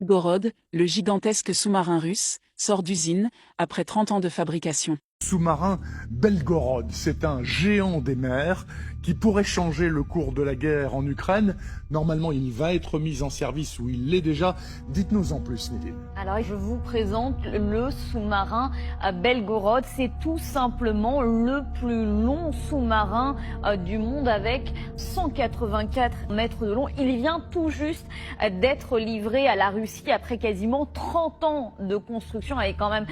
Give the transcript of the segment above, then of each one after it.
Belgorod, le gigantesque sous-marin russe, sort d'usine, après 30 ans de fabrication. Sous-marin Belgorod, c'est un géant des mers qui pourrait changer le cours de la guerre en Ukraine. Normalement, il va être mis en service ou il l'est déjà. Dites-nous en plus, Nadine. Alors, je vous présente le sous-marin Belgorod. C'est tout simplement le plus long sous-marin du monde avec 184 mètres de long. Il vient tout juste d'être livré à la Russie après quasiment 30 ans de construction avec quand même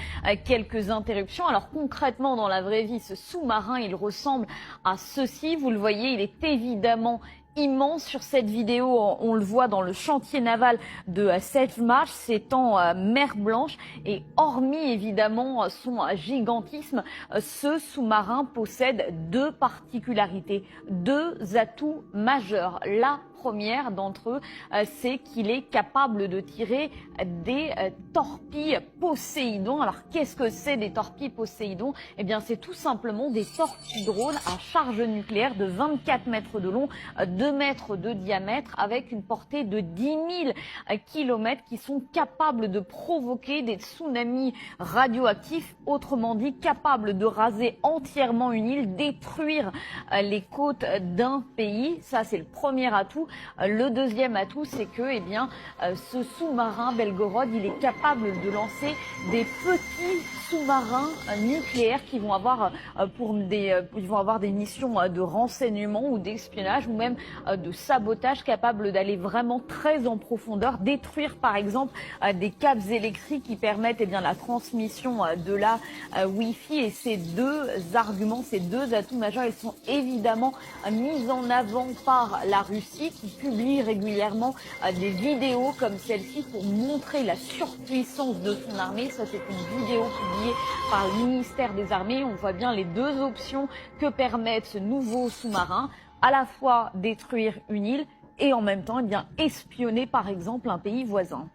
quelques interruptions. Alors concrètement, dans la vraie vie, ce sous-marin, il ressemble à ceci. Vous le voyez, il est évidemment immense. Sur cette vidéo, on le voit dans le chantier naval de Sèvres-Marche, c'est en mer Blanche et hormis évidemment son gigantisme, ce sous-marin possède deux particularités, deux atouts majeurs. La première d'entre eux, c'est qu'il est capable de tirer des torpilles Poséidon. Alors qu'est-ce que c'est des torpilles Poséidon? Eh bien c'est tout simplement des torpilles drones à charge nucléaire de 24 mètres de long, 2 mètres de diamètre avec une portée de 10 000 kilomètres qui sont capables de provoquer des tsunamis radioactifs, autrement dit capables de raser entièrement une île, détruire les côtes d'un pays. Ça c'est le premier atout. Le deuxième atout, c'est que ce sous-marin Belgorod, il est capable de lancer des petits sous-marins nucléaires qui vont avoir des missions de renseignement ou d'espionnage ou même de sabotage, capables d'aller vraiment très en profondeur, détruire par exemple des câbles électriques qui permettent la transmission de la Wi-Fi. Et ces deux arguments, ces deux atouts majeurs, ils sont évidemment mis en avant par la Russie qui publie régulièrement des vidéos comme celle-ci pour montrer la surpuissance de son armée. Ça, c'est une vidéo publiée par le ministère des Armées. On voit bien les deux options que permettent ce nouveau sous-marin, à la fois détruire une île et en même temps espionner par exemple un pays voisin.